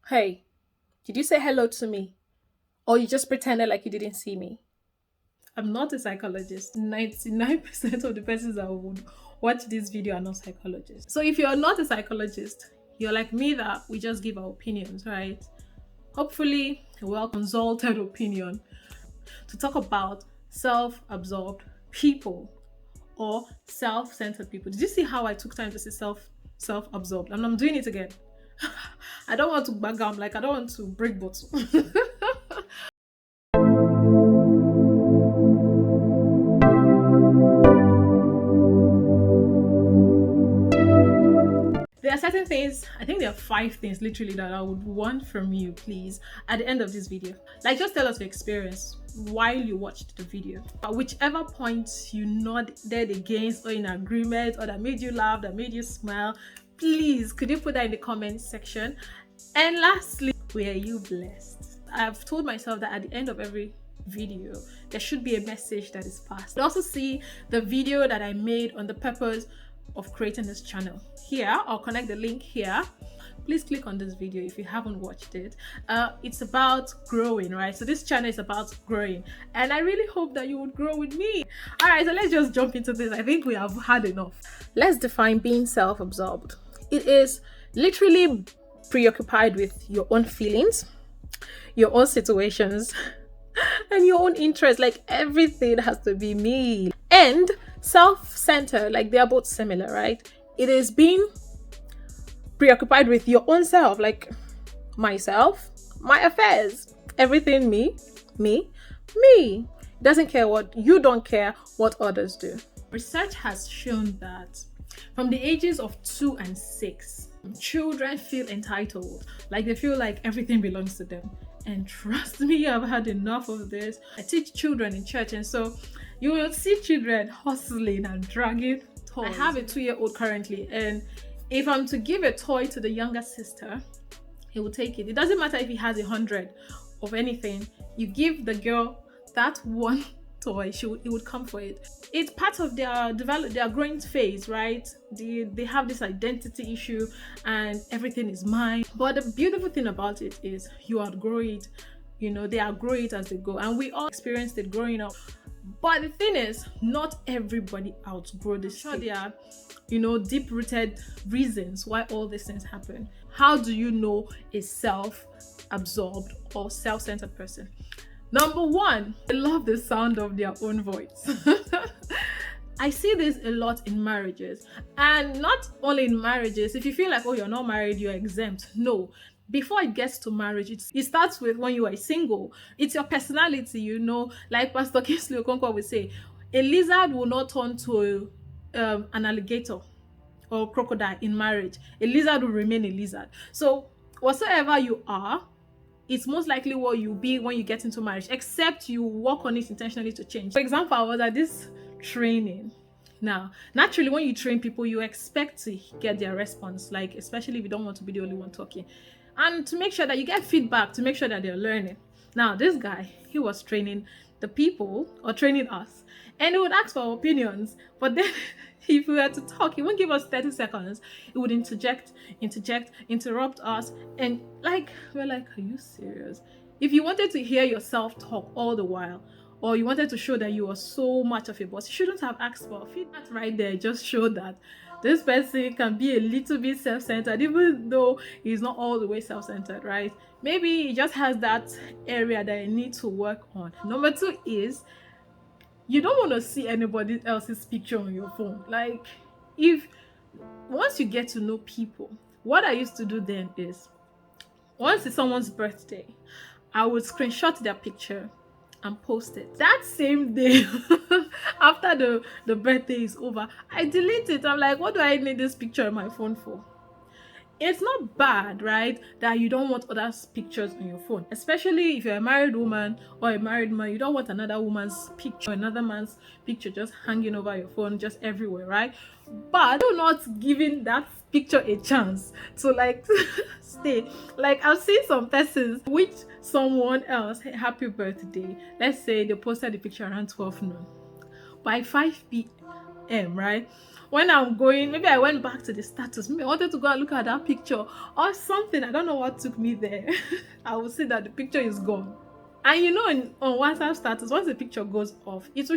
Hey, did you say hello to me? Or you just pretended like you didn't see me? I'm not a psychologist. 99% of the persons that would watch this video are not psychologists. So if you're not a psychologist, you're like me that we just give our opinions, right? Hopefully, a well consulted opinion to talk about self-absorbed people or self-centered people. Did you see how I took time to say self-absorbed? And I'm doing it again. I don't want to back down, like I don't want to break bottle. There are certain things, I think there are 5 things literally that I would want from you, please, at the end of this video. Like, just tell us your experience while you watched the video. At whichever point you nodded against or in agreement, or that made you laugh, that made you smile, please, could you put that in the comment section? And lastly, were you blessed? I've told myself that at the end of every video, there should be a message that is passed. You also see the video that I made on the purpose of creating this channel here. I'll connect the link here. Please click on this video if you haven't watched it. It's about growing, right? So this channel is about growing, and I really hope that you would grow with me. All right, so let's just jump into this. I think we have had enough. Let's define being self-absorbed. It is literally preoccupied with your own feelings, your own situations, and your own interests. Like, everything has to be me. And self-centered, like, they are both similar, right? It is being preoccupied with your own self, like myself, my affairs, everything me. It doesn't care what you don't care what others do. Research has shown that from the ages of 2 and 6, children feel entitled, like they feel like everything belongs to them. And trust me, I've had enough of this. I teach children in church, and so you will see children hustling and dragging toys. I have a 2-year-old currently, and if I'm to give a toy to the younger sister, he will take it. It doesn't matter if he has 100 of anything. You give the girl that one toy, he would come for it. It's part of their growing phase, right? They have this identity issue and everything is mine. But the beautiful thing about it is you outgrow it. You know, they outgrow it as they go, and we all experienced it growing up. But the thing is, not everybody outgrow this. Sure, there are, deep-rooted reasons why all these things happen. How do you know a self-absorbed or self-centered person? Number one, I love the sound of their own voice. I see this a lot in marriages, and not only in marriages. If you feel like, oh, you're not married, you're exempt. No. Before it gets to marriage, it starts with when you are single. It's your personality, like Pastor Kingsley Okonkwo would say, a lizard will not turn to an alligator or crocodile in marriage. A lizard will remain a lizard. So whatsoever you are, it's most likely what you'll be when you get into marriage, except you work on it intentionally to change. For example, I was at this training. Now, naturally, when you train people, you expect to get their response, like, especially if you don't want to be the only one talking, and to make sure that you get feedback, to make sure that they're learning. Now, this guy, he was training the people, or training us, and he would ask for opinions, but then if we were to talk, he wouldn't give us 30 seconds. He would interrupt us, and we're like, are you serious? If you wanted to hear yourself talk all the while, or you wanted to show that you were so much of a boss, you shouldn't have asked for feedback. Right there just showed that this person can be a little bit self-centered, even though he's not all the way self-centered, right? Maybe he just has that area that you need to work on. Number 2 is, you don't want to see anybody else's picture on your phone. Like, once you get to know people, what I used to do then is, once it's someone's birthday, I would screenshot their picture and post it. That same day, after the birthday is over, I delete it. I'm like, what do I need this picture on my phone for? It's not bad, right, that you don't want others' pictures on your phone, especially if you're a married woman or a married man. You don't want another woman's picture, another man's picture just hanging over your phone, just everywhere, right? But you're not giving that picture a chance to stay. Like, I've seen some persons wish someone else happy birthday. Let's say they posted the picture around 12 noon. By 5 p.m., right? when I'm going, maybe I went back to the status, maybe I wanted to go and look at that picture or something. I don't know what took me there. I will see that the picture is gone. And you know, on WhatsApp status, once the picture goes off, it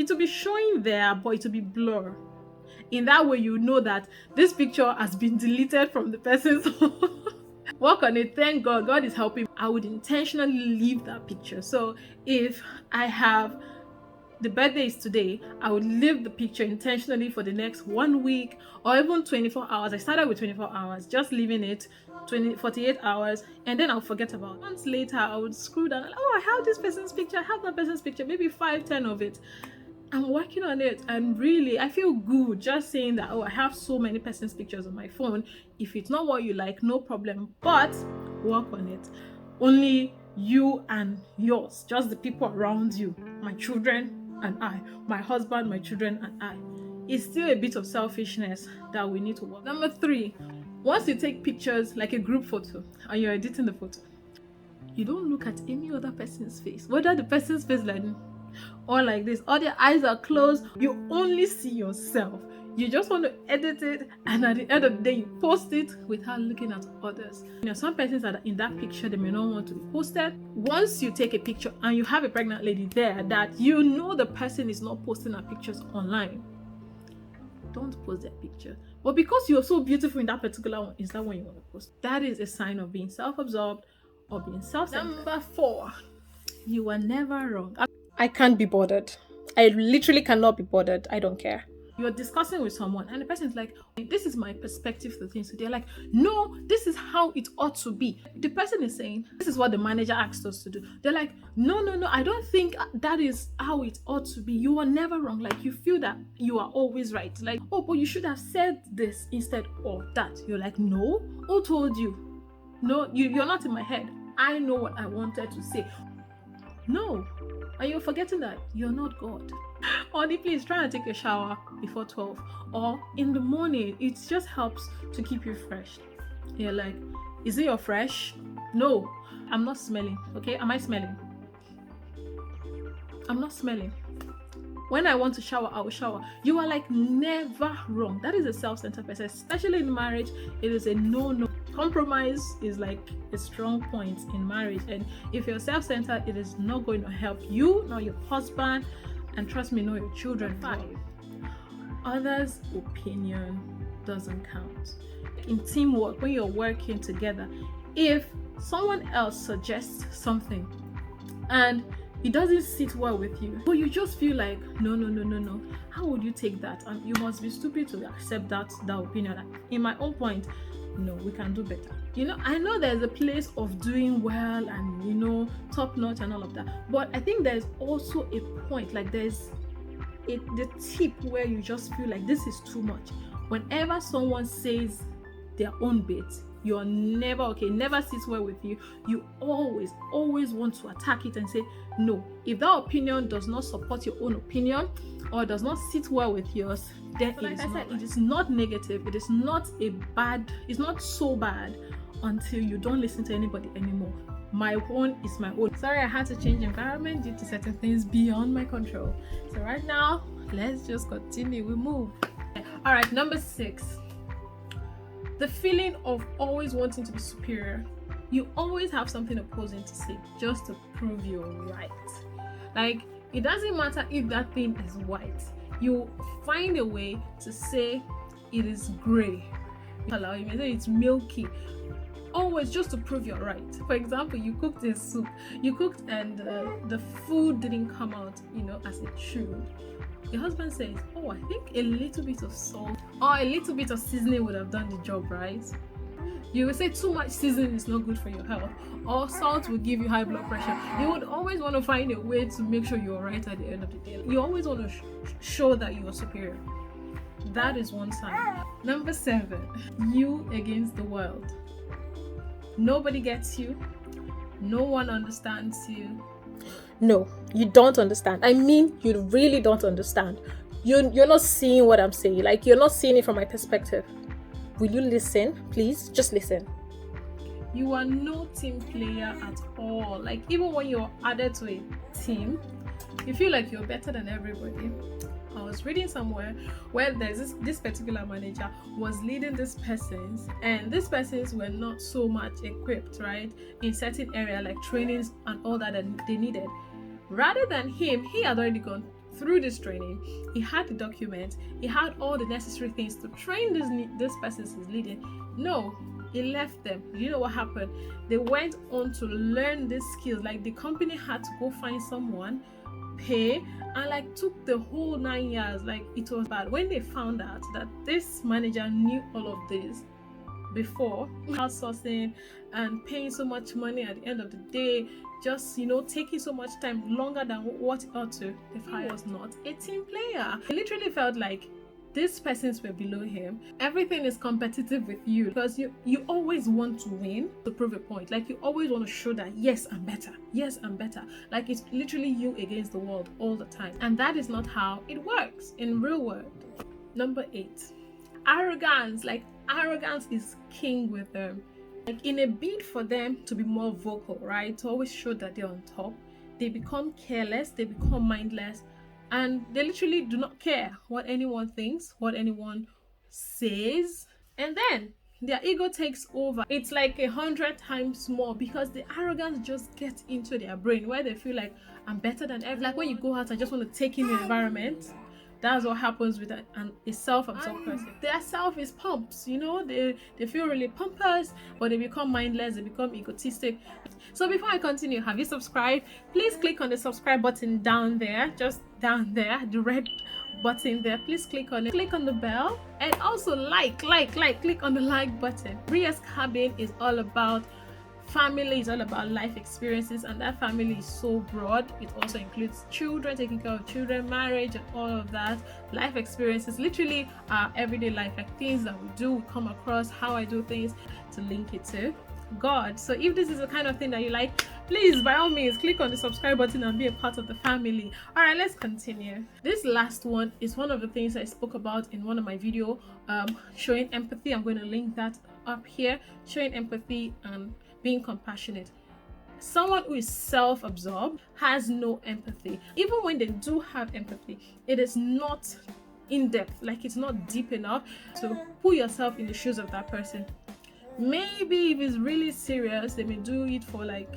will be showing there, but it will be blur. In that way, you know that this picture has been deleted from the person's phone. Work on it. Thank God. God is helping. I would intentionally leave that picture. So if I have the birthday is today, I would leave the picture intentionally for the next 1 week or even 24 hours. I started with 24 hours, just leaving it 48 hours, and then I'll forget about it. Months later, I would scroll down. Oh, I have this person's picture. I have that person's picture. Maybe 5-10 of it. I'm working on it, and really I feel good just saying that, oh, I have so many person's pictures on my phone. If it's not what you like, no problem, but work on it. Only you and yours, just the people around you, my children and I, my husband, my children and I. It's still a bit of selfishness that we need to work. Number 3, once you take pictures like a group photo and you're editing the photo, you don't look at any other person's face, whether the person's face like or like this, or their eyes are closed. You only see yourself. You just want to edit it, and at the end of the day, you post it without looking at others. You know, some persons that are in that picture, they may not want to be posted. Once you take a picture and you have a pregnant lady there that you know the person is not posting her pictures online, don't post that picture. But because you're so beautiful in that particular one, is that one you want to post? That is a sign of being self-absorbed or being self-centered. Number 4, you are never wrong. I can't be bothered. I literally cannot be bothered. I don't care. You're discussing with someone and the person's like, this is my perspective to things. So they're like, no, this is how it ought to be. The person is saying, this is what the manager asked us to do. They're like, no, I don't think that is how it ought to be. You are never wrong. Like, you feel that you are always right. Like, oh, but you should have said this instead of that. You're like, no, who told you? No, you're not in my head. I know what I wanted to say. No. And you're forgetting that you're not God. Honey, please try and take a shower before 12 or in the morning. It just helps to keep you fresh. You're like, is it your fresh? No, I'm not smelling. Okay, am I smelling? I'm not smelling. When I want to shower, I will shower. You are like never wrong. That is a self-centered person, especially in marriage. It is a no. Compromise is like a strong point in marriage, and if you're self-centered, it is not going to help you nor your husband, and trust me, nor your children. 5, others' opinion doesn't count. In teamwork, when you're working together, if someone else suggests something and it doesn't sit well with you, but you just feel like no, how would you take that? And you must be stupid to accept that opinion. In my own point, no, we can do better. You know, I know there's a place of doing well and, you know, top notch and all of that, but I think there's also a point, like there's the tip where you just feel like this is too much. Whenever someone says their own bit, you're never okay, never sits well with you. You always want to attack it and say no. If that opinion does not support your own opinion or does not sit well with yours, then like I said, it is not negative. It is not it's not so bad until you don't listen to anybody anymore. My own is my own. Sorry, I had to change environment due to certain things beyond my control. So right now, let's just continue. We move. All right, number 6. The feeling of always wanting to be superior. You always have something opposing to say just to prove you're right. Like, it doesn't matter if that thing is white. You find a way to say it is gray. You may say it's milky. Always just to prove you're right. For example, you cooked a soup. You cooked and the food didn't come out, you know, as it should. Your husband says, oh, I think a little bit of salt or a little bit of seasoning would have done the job, right? You will say too much seasoning is not good for your health, or salt will give you high blood pressure. You would always want to find a way to make sure you're right at the end of the day. You always want to show that you are superior. That is one sign. Number 7, you against the world. Nobody gets you. No one understands you. No, you don't understand. I mean, you really don't understand. You're not seeing what I'm saying. Like, you're not seeing it from my perspective. Will you listen? Please, just listen. You are no team player at all. Like, even when you're added to a team, you feel like you're better than everybody. I was reading somewhere where there's this particular manager was leading these persons, and these persons were not so much equipped, right, in certain area like trainings and all that they needed. Rather than him, he had already gone through this training. He had the documents, he had all the necessary things to train this persons he's leading. No, he left them. You know what happened? They went on to learn these skills. Like, the company had to go find someone, pay, and like took the whole 9 years. Like, it was bad. When they found out that this manager knew all of this before, outsourcing and paying so much money at the end of the day, just, you know, taking so much time, longer than what it ought to, the fire was not a team player. It literally felt like these persons were below him. Everything is competitive with you because you always want to win, to prove a point. Like, you always want to show that, yes, I'm better, yes, I'm better. Like, it's literally you against the world all the time, and that is not how it works in real world. Number 8, arrogance. Like, arrogance is king with them. Like, in a bid for them to be more vocal, right, to always show that they're on top, they become careless, they become mindless, and they literally do not care what anyone thinks, what anyone says, and then their ego takes over. It's like 100 times more because the arrogance just gets into their brain where they feel like, I'm better than everyone. Like, when you go out and just want to take in the environment, that's what happens with a self-absorbed person. Their self is pumps, you know, they feel really pompous, but they become mindless, they become egotistic. So before I continue, have you subscribed? Please click on the subscribe button down there, just down there, the red button there. Please click on it, click on the bell, and also click on the like button. RIA'S cabin is all about family, is all about life experiences, and that family is so broad. It also includes children, taking care of children, marriage, and all of that. Life experiences, literally our everyday life, like things that we do, we come across, how I do things, to link it to God. So if this is the kind of thing that you like, please, by all means, click on the subscribe button and be a part of the family. All right, let's continue. This last one is one of the things I spoke about in one of my video, showing empathy. I'm going to link that up here. Showing empathy and being compassionate. Someone who is self-absorbed has no empathy. Even when they do have empathy, it is not in depth. Like, it's not deep enough to put yourself in the shoes of that person. Maybe if it's really serious, they may do it for like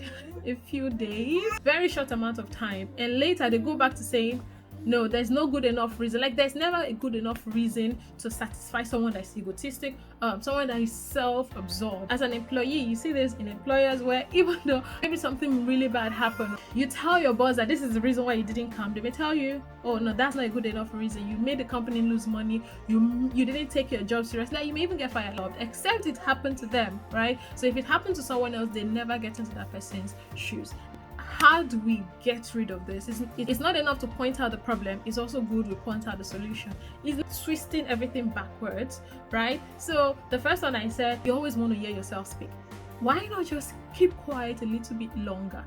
a few days, very short amount of time, and later they go back to saying, no, there's no good enough reason. Like, there's never a good enough reason to satisfy someone that's egotistic, someone that is self-absorbed. As an employee, you see this in employers where even though maybe something really bad happened, you tell your boss that this is the reason why you didn't come. They may tell you, oh no, that's not a good enough reason. You made the company lose money. You didn't take your job seriously. Like, you may even get fired, except it happened to them, right? So if it happened to someone else, they never get into that person's shoes. How do we get rid of this? It's not enough to point out the problem. It's also good we point out the solution. It's twisting everything backwards, right? So the first one I said, you always want to hear yourself speak. Why not just keep quiet a little bit longer?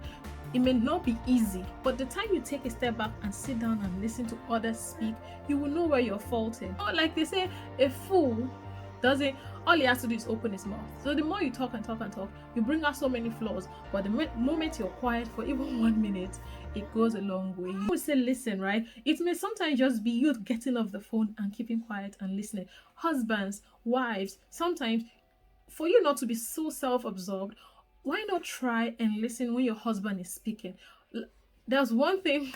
It may not be easy, but the time you take a step back and sit down and listen to others speak, you will know where you're faulting. Or like they say, a fool doesn't, all he has to do is open his mouth. So the more you talk and talk and talk, you bring out so many flaws, but the moment you're quiet for even 1 minute, it goes a long way. You would say listen, right? It may sometimes just be you getting off the phone and keeping quiet and listening. Husbands, wives, sometimes for you not to be so self-absorbed, why not try and listen when your husband is speaking? There's one thing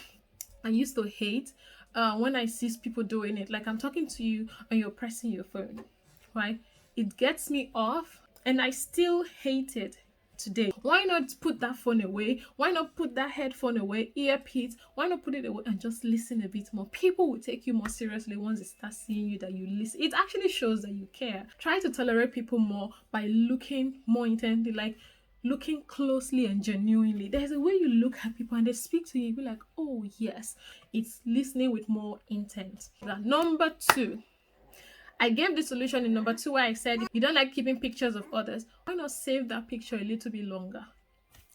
I used to hate when I see people doing it. Like, I'm talking to you and you're pressing your phone, right? It gets me off, and I still hate it today. Why not put that phone away? Why not put that headphone away, earpiece? Why not put it away and just listen a bit more? People will take you more seriously once they start seeing you, that you listen. It actually shows that you care. Try to tolerate people more by looking more intently, like looking closely and genuinely. There's a way you look at people and they speak to you, you'll be like, oh yes, it's listening with more intent. Number 2. I gave the solution in number 2 where I said, if you don't like keeping pictures of others, why not save that picture a little bit longer?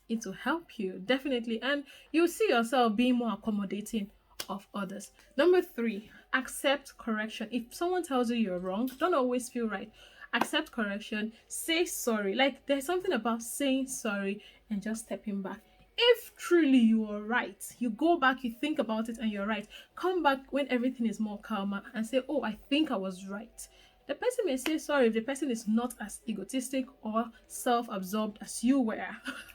It will help you, definitely. And you'll see yourself being more accommodating of others. Number 3, accept correction. If someone tells you you're wrong, don't always feel right. Accept correction, say sorry. Like, there's something about saying sorry and just stepping back. If truly you are right, you go back, you think about it, and you're right. Come back when everything is more calmer and say, oh, I think I was right. The person may say sorry if the person is not as egotistic or self-absorbed as you were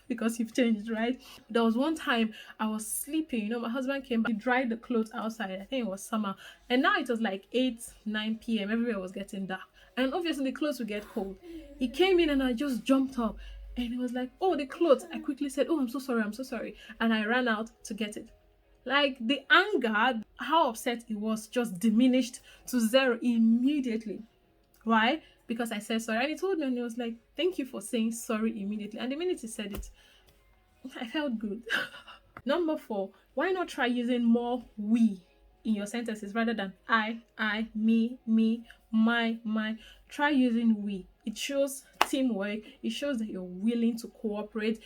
because you've changed, right? There was one time I was sleeping, my husband came back, he dried the clothes outside. I think it was summer, and now it was like 8-9 p.m. Everywhere was getting dark, and obviously the clothes would get cold. He came in and I just jumped up, and he was like, oh, the clothes. I quickly said, oh, I'm so sorry, and I ran out to get it. Like, the anger, how upset he was, just diminished to zero immediately. Why? Because I said sorry. And he told me, and he was like, thank you for saying sorry immediately. And the minute he said it, I felt good. Number 4, why not try using more we in your sentences rather than I, me, my. Try using we. It shows teamwork. It shows that you're willing to cooperate.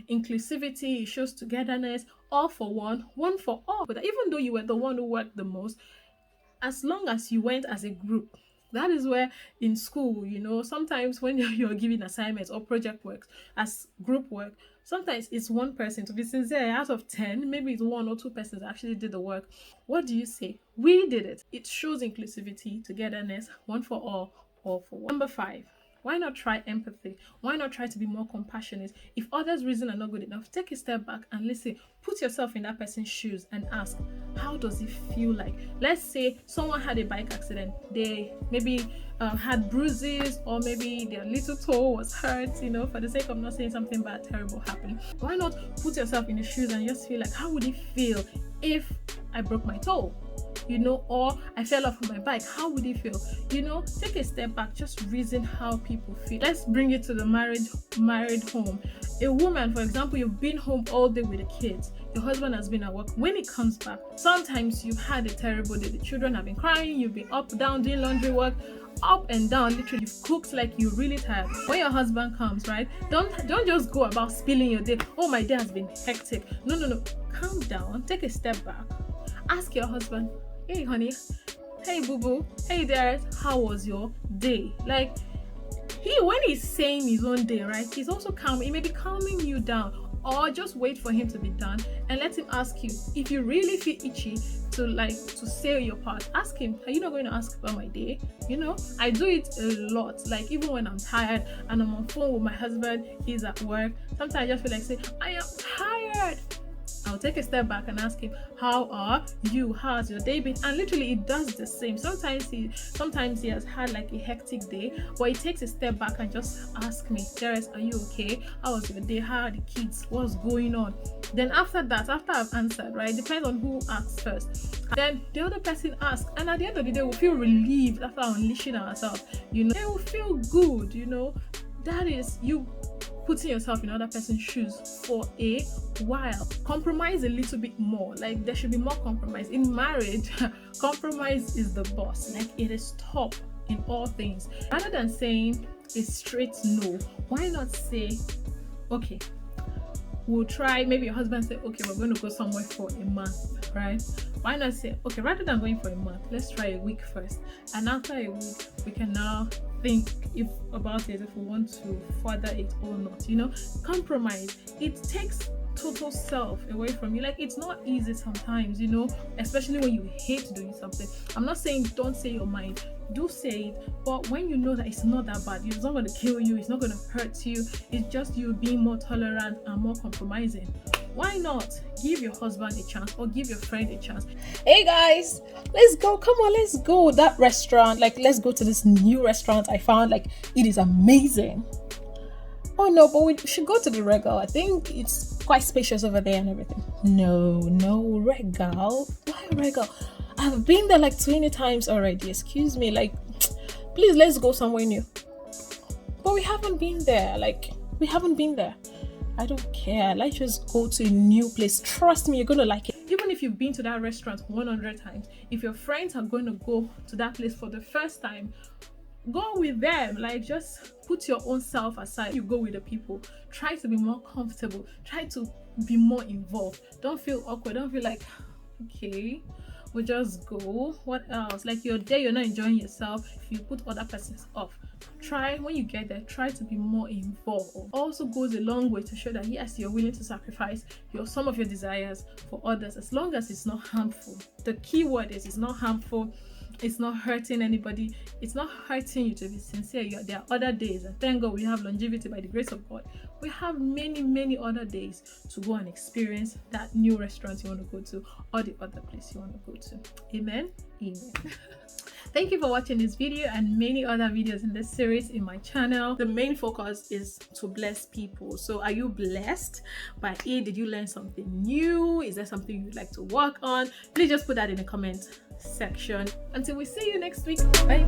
Inclusivity. It shows togetherness. All for one for all. But even though you were the one who worked the most, as long as you went as a group, that is where in school, sometimes when you're giving assignments or project work as group work, sometimes it's one person. To be sincere, out of 10, maybe it's 1 or 2 persons that actually did the work. What do you say? We did it. It shows inclusivity, togetherness, one for all for one. Number 5, why not try empathy? Why not try to be more compassionate? If others' reasons are not good enough, take a step back and listen. Put yourself in that person's shoes and ask, how does it feel like? Let's say someone had a bike accident. They maybe had bruises, or maybe their little toe was hurt, for the sake of not saying something bad, terrible happened. Why not put yourself in the shoes and just feel like, how would it feel if I broke my toe? Or I fell off my bike, how would it feel? Take a step back, just reason how people feel. Let's bring it to the married home. A woman, for example, you've been home all day with the kids. Your husband has been at work. When he comes back, sometimes you've had a terrible day. The children have been crying, you've been up, down, doing laundry work, up and down, literally. You've cooked like you're really tired. When your husband comes, right, don't just go about spilling your day. Oh, my day has been hectic. No. Calm down, take a step back. Ask your husband, hey honey, hey boo boo, hey there, how was your day? Like, when he's saying his own day, right, he's also calm. He may be calming you down. Or just wait for him to be done and let him ask you. If you really feel itchy to say your part, ask him, are you not going to ask about my day? I do it a lot. Like, even when I'm tired and I'm on phone with my husband, he's at work, sometimes I just feel like saying, I am tired. I'll take a step back and ask him, how are you? How's your day been? And literally it does the same. Sometimes he has had like a hectic day, but he takes a step back and just ask me, Teres, are you okay? How was your day? How are the kids? What's going on? Then after I've answered, right? Depends on who asks first. Then the other person asks, and at the end of the day, we'll feel relieved after unleashing ourselves. They will feel good. That is you putting yourself in other person's shoes for a while. Compromise a little bit more. Like, there should be more compromise in marriage. Compromise is the boss. Like, it is top in all things. Rather than saying a straight no, why not say, okay, we'll try. Maybe your husband said, okay, we're going to go somewhere for a month, right? Why not say, okay, rather than going for a month, let's try a week first, and after a week we can now think about it, if we want to further it or not. Compromise. It takes total self away from you. Like, it's not easy sometimes, especially when you hate doing something. I'm not saying don't say your mind, do say it, but when you know that it's not that bad, it's not going to kill you, it's not going to hurt you, it's just you being more tolerant and more compromising, why not give your husband a chance or give your friend a chance? Hey guys, let's go. Come on, let's go. That restaurant, let's go to this new restaurant I found. It is amazing. Oh no, but we should go to the Regal. I think it's quite spacious over there and everything. No, Regal. Why Regal? I've been there 20 times already. Excuse me. Please, let's go somewhere new. But we haven't been there. I don't care. Let's just go to a new place. Trust me, you're going to like it. Even if you've been to that restaurant 100 times, if your friends are going to go to that place for the first time, go with them. Just put your own self aside. You go with the people. Try to be more comfortable. Try to be more involved. Don't feel awkward. Don't feel like, okay, will just go. What else? Like you're there, you're not enjoying yourself, if you put other persons off, try when you get there, try to be more involved. Also goes a long way to show that yes, you're willing to sacrifice some of your desires for others, as long as it's not harmful. The key word is it's not harmful. It's not hurting anybody. It's not hurting you, to be sincere. There are other days, and thank God we have longevity by the grace of God. We have many other days to go and experience that new restaurant you want to go to, or the other place you want to go to. Amen. Thank you for watching this video and many other videos in this series in my channel. The main focus is to bless people. So are you blessed by it? Did you learn something new? Is there something you'd like to work on? Please just put that in the comment section. Until we see you next week. Bye.